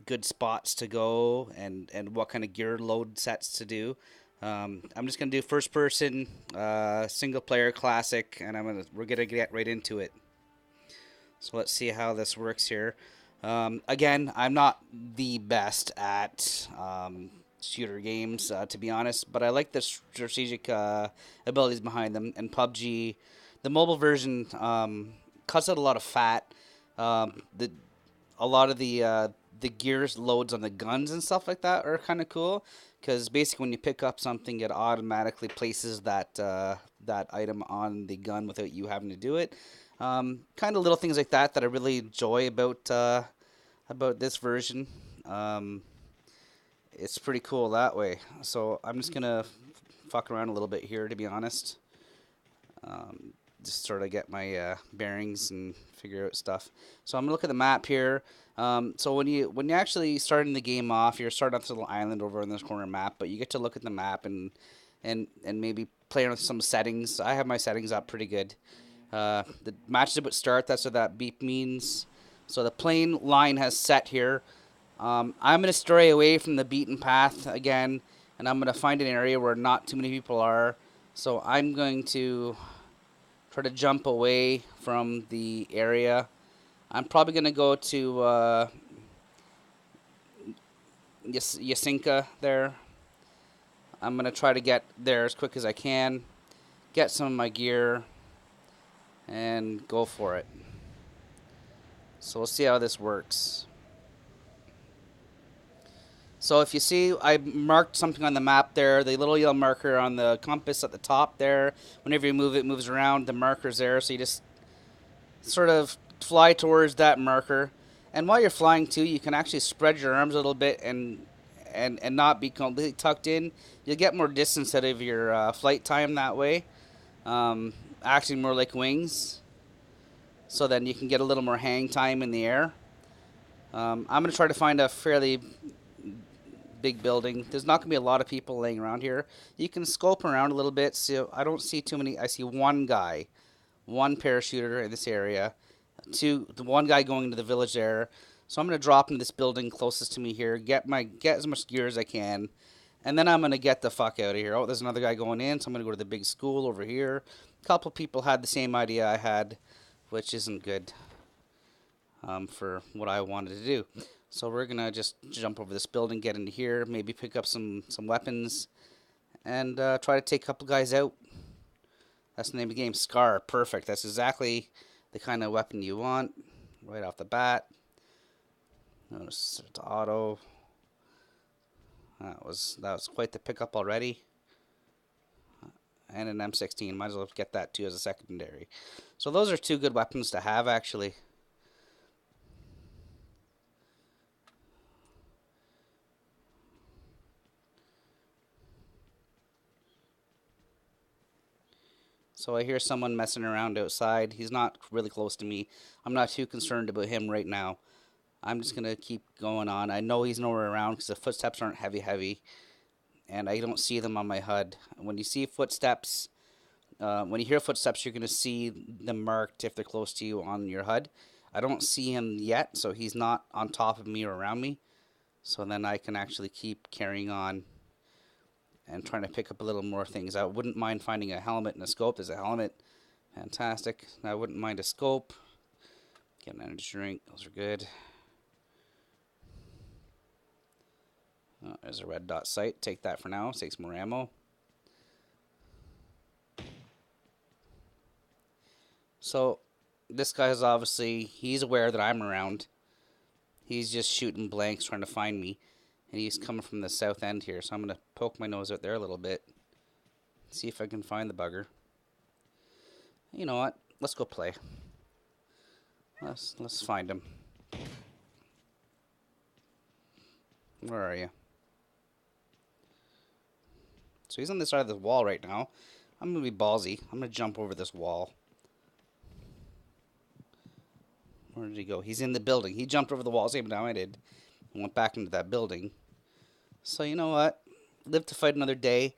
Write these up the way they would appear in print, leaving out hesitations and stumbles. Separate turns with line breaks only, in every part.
good spots to go and what kind of gear load sets to do. I'm just gonna do first person, single player classic, and we're gonna get right into it. So let's see how this works here. Again, I'm not the best at shooter games, to be honest, but I like the strategic abilities behind them. And PUBG, the mobile version, cuts out a lot of fat. The a lot of the gears loads on the guns and stuff like that are kind of cool because basically when you pick up something, it automatically places that item on the gun without you having to do it. Kind of little things like that that I really enjoy about this version. Um, it's pretty cool that way. So I'm just gonna fuck around a little bit here, to be honest. Um, just sort of get my bearings and figure out stuff. So I'm gonna look at the map here. So when you actually starting the game off, you're starting off this little island over in this corner map, but you get to look at the map and maybe play with some settings. I have my settings up pretty good. The match is about to start. That's what that beep means. So the plane line has set here. I'm gonna stray away from the beaten path again, and I'm gonna find an area where not too many people are. So I'm going to try to jump away from the area. I'm probably gonna go to Yasinka there. I'm gonna try to get there as quick as I can, get some of my gear, and go for it. So we'll see how this works. So if you see, I marked something on the map there, the little yellow marker on the compass at the top there. Whenever you move it, moves around. The marker's there, so you just sort of fly towards that marker. And while you're flying too, you can actually spread your arms a little bit and not be completely tucked in. You'll get more distance out of your flight time that way. Acting more like wings, so then you can get a little more hang time in the air. I'm going to try to find a fairly big building. There's not going to be a lot of people laying around here. You can scope around a little bit. So I don't see too many. I see one guy, one parachuter in this area, the one guy going into the village there. So I'm going to drop into this building closest to me here, get as much gear as I can, and then I'm going to get the fuck out of here. Oh, there's another guy going in, so I'm going to go to the big school over here. A couple people had the same idea I had, which isn't good for what I wanted to do. So we're gonna just jump over this building, get into here, maybe pick up some weapons, and try to take a couple guys out. That's the name of the game. Scar, perfect. That's exactly the kind of weapon you want right off the bat. Notice it's auto. That was quite the pickup already. And an M16. Might as well get that too as a secondary. So those are two good weapons to have actually. So I hear someone messing around outside. He's not really close to me. I'm not too concerned about him right now. I'm just going to keep going on. I know he's nowhere around because the footsteps aren't heavy, and I don't see them on my HUD. When you see footsteps, when you hear footsteps, you're going to see them marked if they're close to you on your HUD. I don't see him yet, so he's not on top of me or around me. So then I can actually keep carrying on and trying to pick up a little more things. I wouldn't mind finding a helmet and a scope. There's a helmet. Fantastic. I wouldn't mind a scope. Get an energy drink. Those are good. Oh, there's a red dot sight. Take that for now. Take some more ammo. So this guy is obviously, he's aware that I'm around. He's just shooting blanks trying to find me. And he's coming from the south end here, so I'm going to poke my nose out there a little bit. See if I can find the bugger. You know what? Let's go play. Let's find him. Where are you? So he's on this side of the wall right now. I'm going to be ballsy. I'm going to jump over this wall. Where did he go? He's in the building. He jumped over the wall, same time I did. And went back into that building. So you know what? Live to fight another day.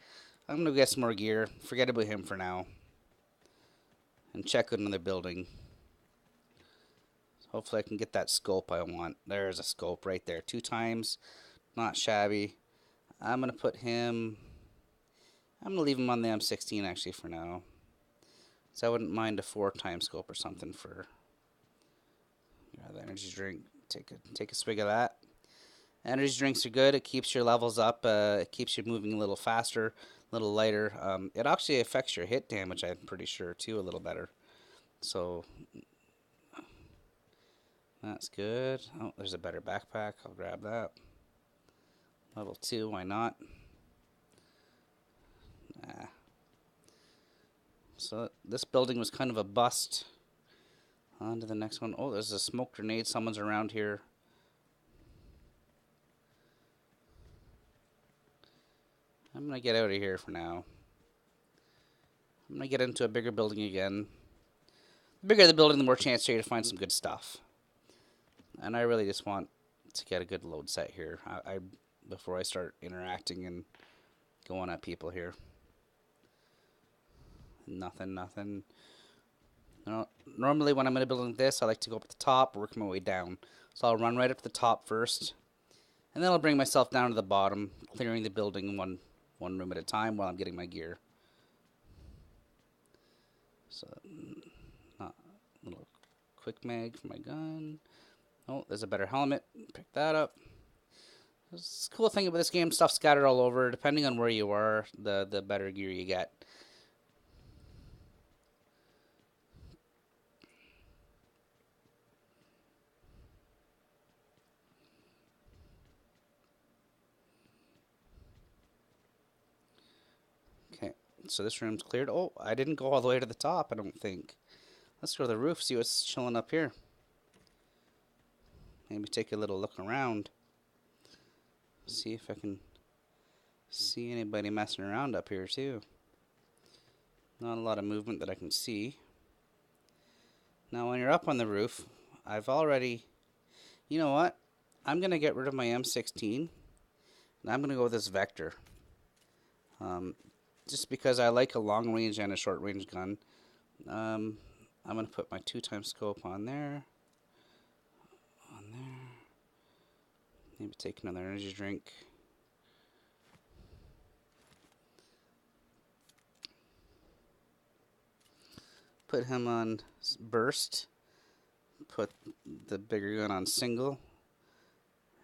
I'm going to get some more gear. Forget about him for now. And check out another building. So Hopefully I can get that scope I want. There's a scope right there. 2 times. Not shabby. I'm going to put him... I'm going to leave him on the M16 actually for now. So I wouldn't mind a 4 times scope or something for... the energy drink. Take a swig of that. Energy drinks are good. It keeps your levels up. It keeps you moving a little faster, a little lighter. It actually affects your hit damage, I'm pretty sure, too, a little better. So that's good. Oh, there's a better backpack. I'll grab that. Level 2, why not? So this building was kind of a bust. On to the next one. Oh, there's a smoke grenade. Someone's around here. I'm going to get out of here for now. I'm going to get into a bigger building again. The bigger the building, the more chance you have to find some good stuff. And I really just want to get a good load set here before I start interacting and going at people here. Nothing. No, normally when I'm in a building like this, I like to go up at the top, work my way down. So I'll run right up to the top first, and then I'll bring myself down to the bottom, clearing the building one room at a time while I'm getting my gear. So, a little quick mag for my gun. Oh, there's a better helmet. Pick that up. The cool thing about this game, stuff's scattered all over. Depending on where you are, the better gear you get. Okay, so this room's cleared. Oh, I didn't go all the way to the top, I don't think. Let's go to the roof, see what's chilling up here. Maybe take a little look around. See if I can see anybody messing around up here too. Not a lot of movement that I can see. Now when you're up on the roof, I've already... You know what? I'm going to get rid of my M16. And I'm going to go with this Vector. Just because I like a long range and a short range gun. I'm going to put my 2 times scope on there. Maybe take another energy drink. Put him on burst. Put the bigger gun on single.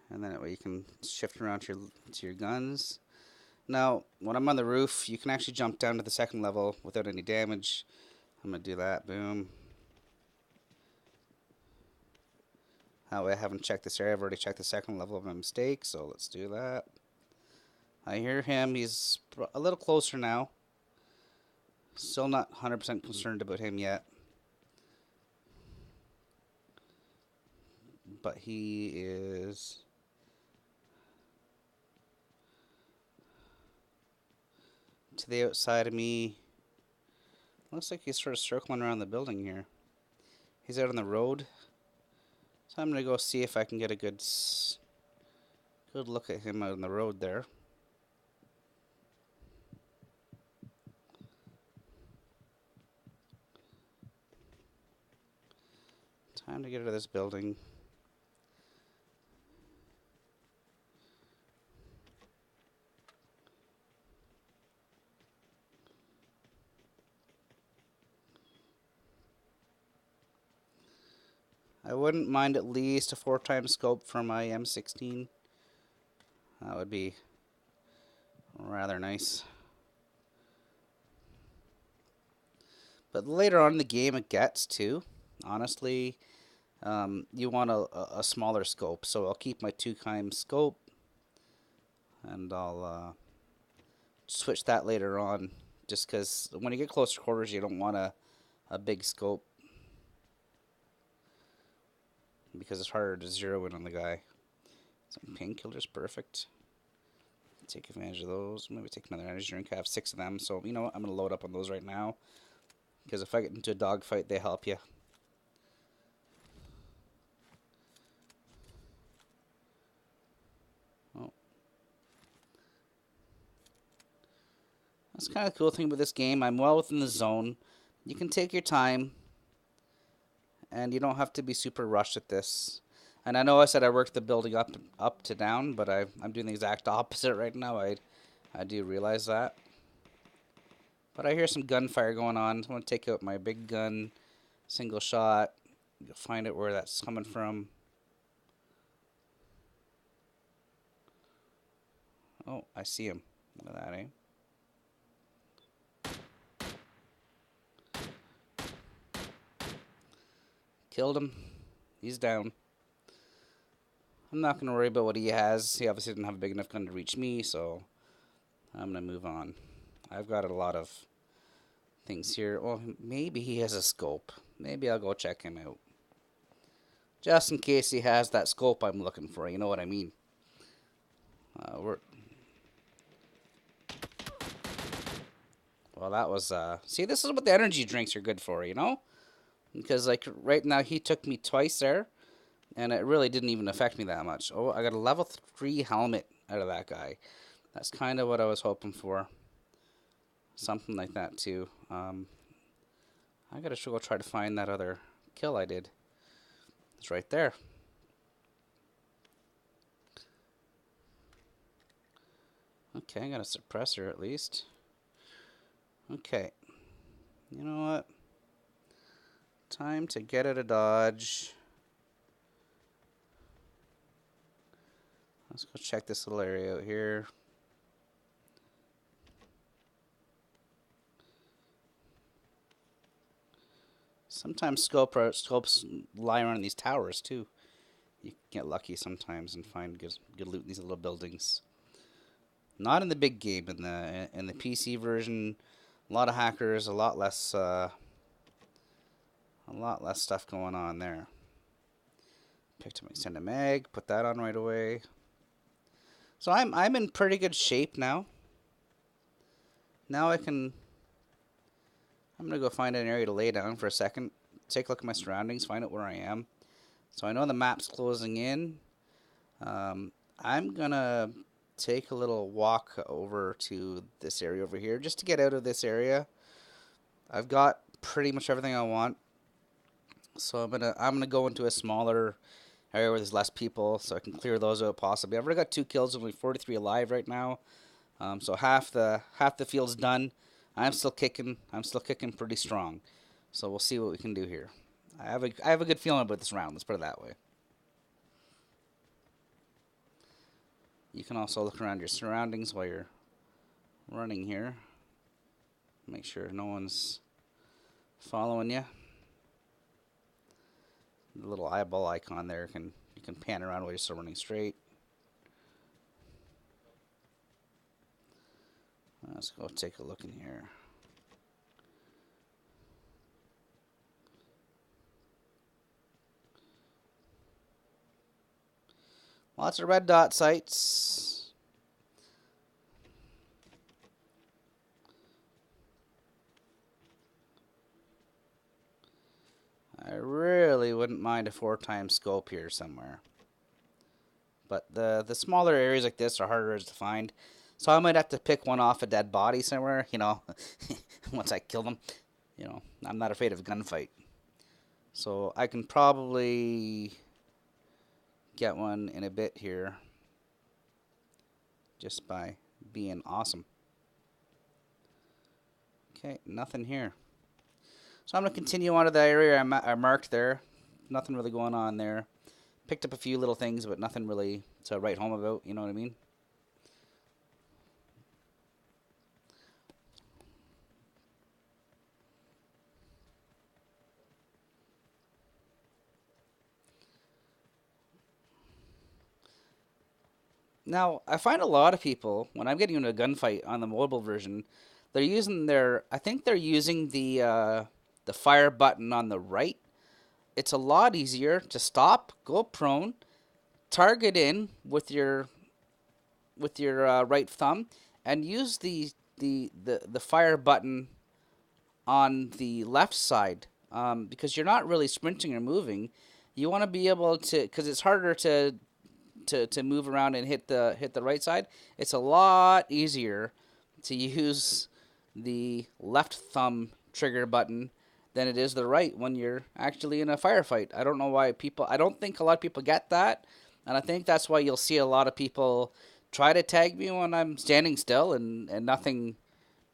And then that way you can shift around to your guns. Now, when I'm on the roof, you can actually jump down to the 2nd level without any damage. I'm going to do that. Boom. That way I haven't checked this area. I've already checked the 2nd level of my mistake, so let's do that. I hear him. He's a little closer now. Still not 100% concerned about him yet. But he is... to the outside of me. Looks like he's sort of circling around the building here. He's out on the road. So I'm going to go see if I can get a good look at him out on the road there. Time to get out of this building. I wouldn't mind at least a 4 times scope for my M16. That would be rather nice. But later on in the game it gets too. Honestly, you want a smaller scope. So I'll keep my 2 times scope. And I'll switch that later on. Just because when you get close to quarters you don't want a big scope. Because it's harder to zero in on the guy. Some painkillers, perfect. Take advantage of those. Maybe take another energy drink. I have 6 of them, so you know what? I'm going to load up on those right now. Because if I get into a dogfight, they help you. Oh. That's kind of the cool thing about this game. I'm well within the zone. You can take your time. and you don't have to be super rushed at this. And I know I said I worked the building up to down, but I'm doing the exact opposite right now. I do realize that. But I hear some gunfire going on. I want to take out my big gun, single shot. You'll find out where that's coming from. Oh, I see him. Look at that, eh? Killed him. He's down. I'm not going to worry about what he has. He obviously didn't have a big enough gun to reach me, so I'm going to move on. I've got a lot of things here. Well, maybe he has a scope. Maybe I'll go check him out. Just in case he has that scope I'm looking for. You know what I mean? Well, that was... See, this is what the energy drinks are good for, you know? Because, like, right now he took me twice there. And it really didn't even affect me that much. Oh, I got a level 3 helmet out of that guy. That's kind of what I was hoping for. Something like that, too. I gotta go try to find that other kill I did. It's right there. Okay, I got a suppressor at least. Okay. You know what? Time to get out of Dodge. Let's go check this little area out here. Sometimes scopes lie around these towers too. You get lucky sometimes and find good loot in these little buildings. Not in the big game. In the PC version, a lot of hackers, a lot less stuff going on there. Picked up my extended mag, put that on right away. So I'm in pretty good shape now. Now I'm gonna go find an area to lay down for a second, take a look at my surroundings, find out where I am. So I know the map's closing in. I'm gonna take a little walk over to this area over here just to get out of this area. I've got pretty much everything I want. So I'm gonna go into a smaller area where there's less people, so I can clear those out possibly. I've already got 2 kills, only 43 alive right now. So half the field's done. I'm still kicking pretty strong. So we'll see what we can do here. I have a good feeling about this round. Let's put it that way. You can also look around your surroundings while you're running here. Make sure no one's following you. The little eyeball icon there you can pan around while you're still running straight. Let's go take a look in here. Lots of red dot sites. I really wouldn't mind a 4x scope here somewhere. But the smaller areas like this are harder to find. So I might have to pick one off a dead body somewhere, you know, once I kill them. You know, I'm not afraid of a gunfight. So I can probably get one in a bit here just by being awesome. Okay, nothing here. So I'm going to continue on to the area I marked there. Nothing really going on there. Picked up a few little things, but nothing really to write home about, you know what I mean? Now, I find a lot of people, when I'm getting into a gunfight on the mobile version, they're using I think they're using the fire button on the right. It's a lot easier to stop, go prone, target in with your right thumb, and use the fire button on the left side, because you're not really sprinting or moving. You want to be able to, because it's harder to move around and hit the right side. It's a lot easier to use the left thumb trigger button than it is the right when you're actually in a firefight. I don't know why people. I don't think a lot of people get that, and I think that's why you'll see a lot of people try to tag me when I'm standing still and nothing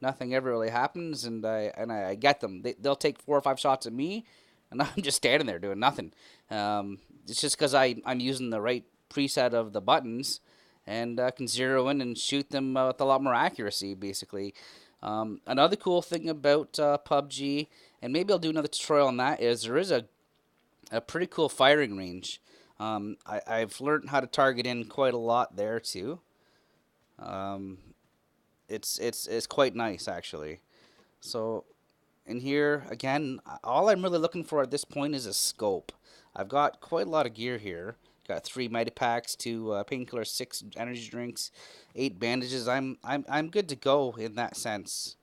ever really happens, and I get them. They'll take 4 or 5 shots at me, and I'm just standing there doing nothing. It's just because I'm using the right preset of the buttons, and can zero in and shoot them with a lot more accuracy, basically. Another cool thing about PUBG, and maybe I'll do another tutorial on that, is there is a pretty cool firing range. I've learned how to target in quite a lot there too. Um, it's quite nice actually. So in here again, all I'm really looking for at this point is a scope. I've got quite a lot of gear here. Got 3 Medipacks, 2 painkillers, 6 energy drinks, 8 bandages. I'm good to go in that sense.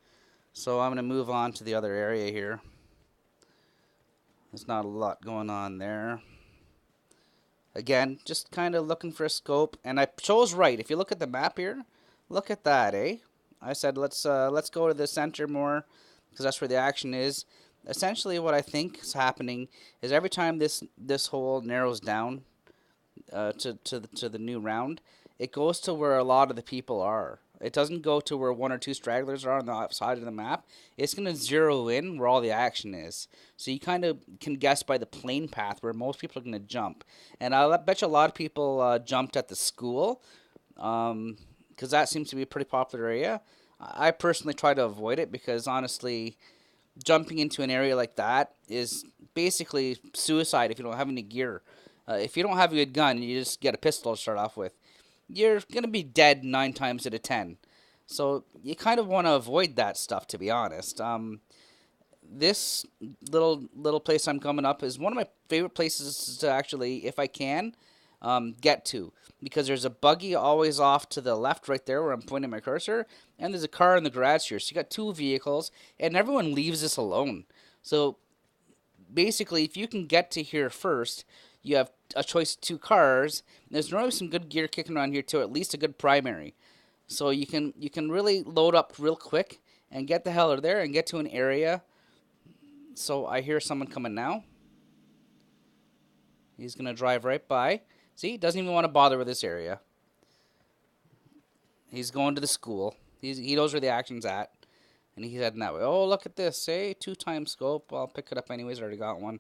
So I'm gonna move on to the other area here. There's not a lot going on there. Again, just kind of looking for a scope, and I chose right. If you look at the map here, look at that, eh? I said let's go to the center more because that's where the action is. Essentially, what I think is happening is every time this hole narrows down to the new round, it goes to where a lot of the people are. It doesn't go to where 1 or 2 stragglers are on the outside of the map. It's going to zero in where all the action is. So you kind of can guess by the plane path where most people are going to jump. And I bet you a lot of people jumped at the school because that seems to be a pretty popular area. I personally try to avoid it because honestly, jumping into an area like that is basically suicide if you don't have any gear. If you don't have a good gun, you just get a pistol to start off with, you're going to be dead 9 times out of 10. So you kind of want to avoid that stuff, to be honest. This little place I'm coming up is one of my favorite places to actually, if I can, get to. Because there's a buggy always off to the left right there where I'm pointing my cursor. And there's a car in the garage here. So you got 2 vehicles. And everyone leaves this alone. So basically, if you can get to here first, you have a choice of 2 cars. There's normally some good gear kicking around here too, at least a good primary. So you can really load up real quick and get the hell out of there and get to an area. So I hear someone coming now. He's gonna drive right by. See, he doesn't even want to bother with this area. He's going to the school. He knows where the action's at. And he's heading that way. Oh, look at this. Say 2 times scope. I'll pick it up anyways. I already got one.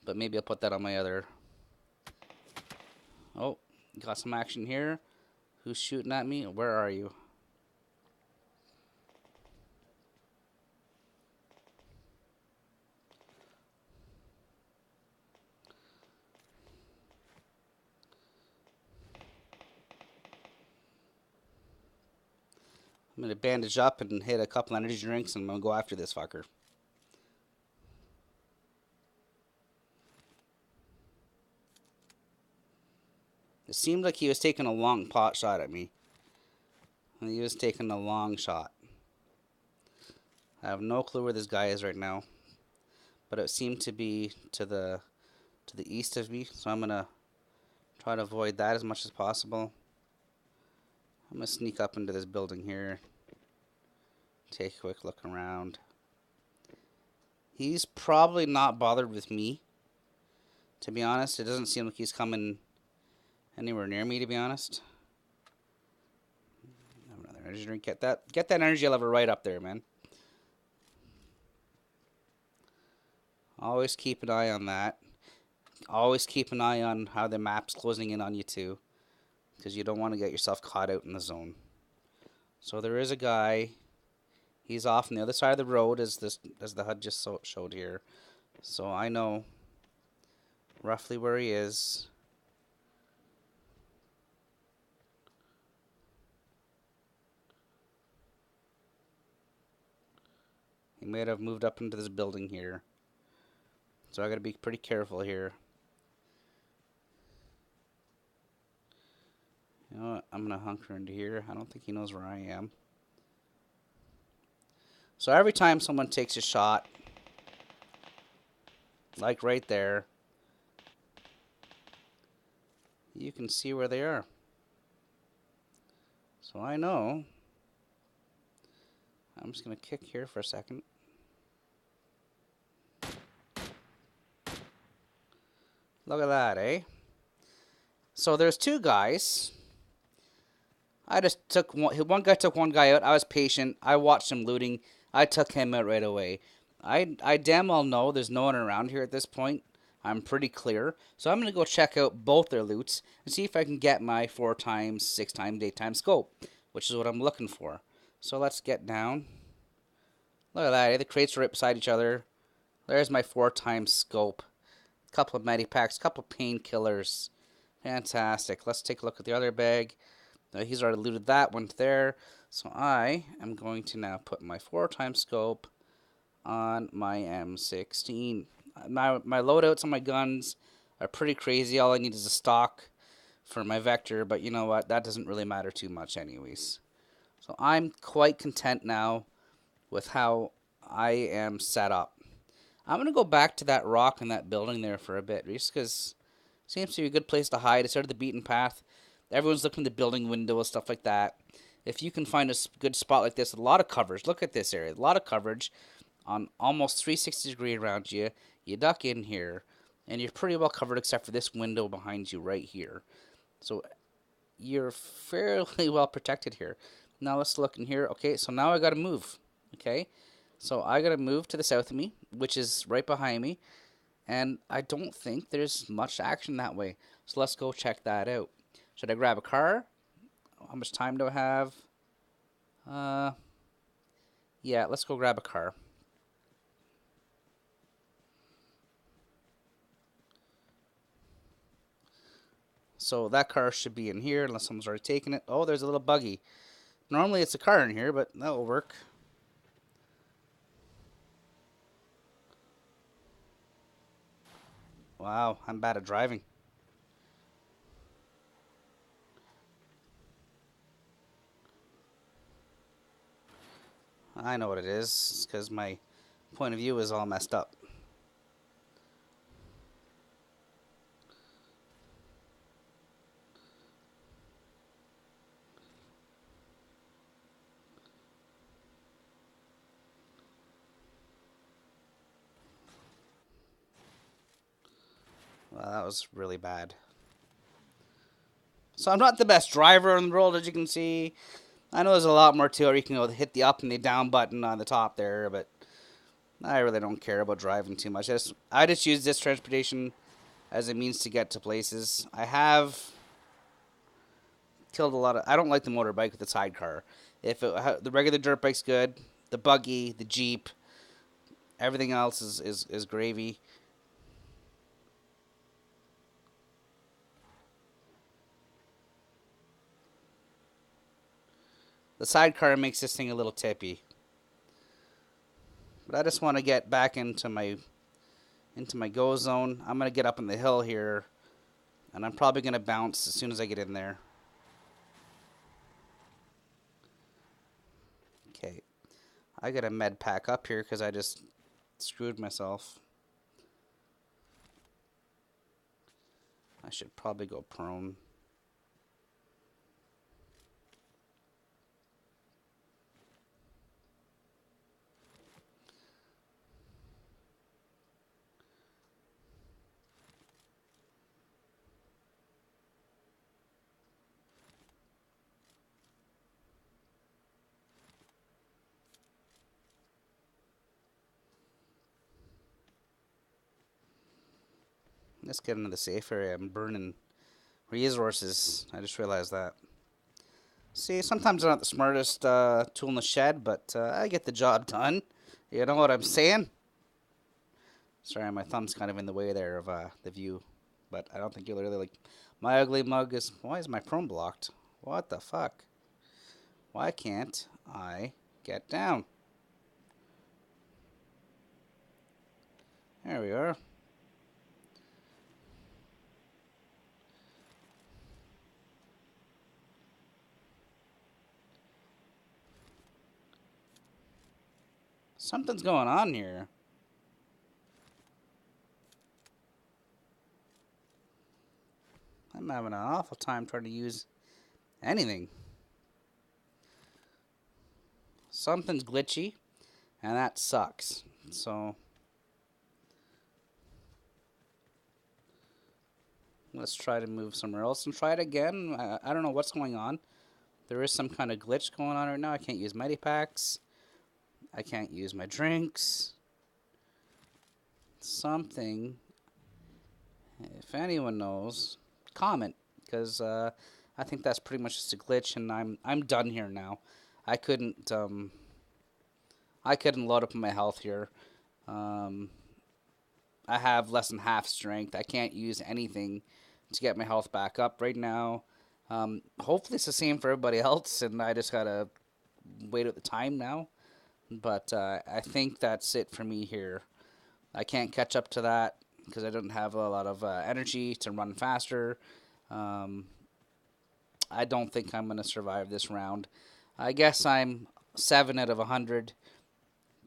But maybe I'll put that on my other. Oh, got some action here. Who's shooting at me? Where are you? I'm going to bandage up and hit a couple energy drinks, and I'm going to go after this fucker. It seemed like he was taking a long pot shot at me. He was taking a long shot. I have no clue where this guy is right now, but it seemed to be to the east of me, so I'm going to try to avoid that as much as possible. I'm going to sneak up into this building here. Take a quick look around. He's probably not bothered with me. To be honest, it doesn't seem like he's coming anywhere near me, to be honest. Have another energy drink. Get that energy level right up there, man. Always keep an eye on that. Always keep an eye on how the map's closing in on you too, because you don't want to get yourself caught out in the zone. So there is a guy. He's off on the other side of the road, as the HUD just showed here. So I know roughly where he is. He may have moved up into this building here. So I gotta be pretty careful here. You know what? I'm gonna hunker into here. I don't think he knows where I am. So every time someone takes a shot, like right there, you can see where they are. So I know. I'm just going to kick here for a second. Look at that, eh? So there's two guys. I just took one guy took one guy out. I was patient. I watched him looting. I took him out right away. I damn well know there's no one around here at this point. I'm pretty clear. So I'm gonna go check out both their loots and see if I can get my 4 times, 6 times, 8 times scope, which is what I'm looking for. So let's get down. Look at that. The crates are right beside each other. There's my 4 times scope. Couple of medipacks, couple of painkillers. Fantastic. Let's take a look at the other bag. Now he's already looted that one there. So I am going to now put my 4 times scope on my M16. My loadouts on my guns are pretty crazy. All I need is a stock for my vector, but you know what? That doesn't really matter too much anyways. So I'm quite content now with how I am set up. I'm going to go back to that rock in that building there for a bit, just because it seems to be a good place to hide. It's out of the beaten path. Everyone's looking at the building window and stuff like that. If you can find a good spot like this, a lot of coverage. Look at this area. A lot of coverage on almost 360 degree around you. You duck in here, and you're pretty well covered except for this window behind you right here. So you're fairly well protected here. Now let's look in here. Okay, so now I got to move. Okay, so I got to move to the south of me, which is right behind me. And I don't think there's much action that way. So let's go check that out. Should I grab a car? How much time do I have? Yeah, let's go grab a car. So that car should be in here unless someone's already taken it. Oh, there's a little buggy. Normally it's a car in here, but that'll work. Wow, I'm bad at driving. I know what it is. It's because my point of view is all messed up. Well, that was really bad. So I'm not the best driver in the world, as you can see. I know there's a lot more to it. You can go hit the up and the down button on the top there, but I really don't care about driving too much. I just use this transportation as a means to get to places. I have killed a lot of... I don't like the motorbike with the sidecar. The regular dirt bike's good. The buggy, the Jeep, everything else is gravy. The sidecar makes this thing a little tippy. But I just want to get back into my go zone. I'm going to get up on the hill here, and I'm probably going to bounce as soon as I get in there. Okay. I got a med pack up here because I just screwed myself. I should probably go prone. Let's get into the safe area. I'm burning resources. I just realized that. See, sometimes I'm not the smartest tool in the shed, but I get the job done. You know what I'm saying? Sorry, my thumb's kind of in the way there of the view, but I don't think you'll really like. My ugly mug is... Why is my Chrome blocked? What the fuck? Why can't I get down? There we are. Something's going on here. I'm having an awful time trying to use anything. Something's glitchy, and that sucks. So Let's try to move somewhere else and try it again. I don't know what's going on. There is some kind of glitch going on right now. I can't use mighty packs. I can't use my drinks. Something. If anyone knows, comment, because I think that's pretty much just a glitch, and I'm done here now. I couldn't load up my health here. Um, I have less than half strength. I can't use anything to get my health back up right now. Hopefully it's the same for everybody else, and I just gotta wait out the time now. But I think that's it for me here. I can't catch up to that because I don't have a lot of energy to run faster. Um, I don't think I'm gonna survive this round. I guess I'm 7 out of 100.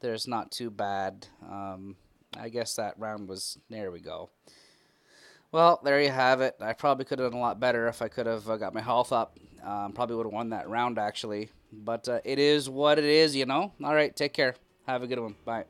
There's not too bad. I guess that round was... There we go. Well, there you have it. I probably could have done a lot better if I could have got my health up. Probably would have won that round, actually. But it is what it is, you know? All right, take care. Have a good one. Bye.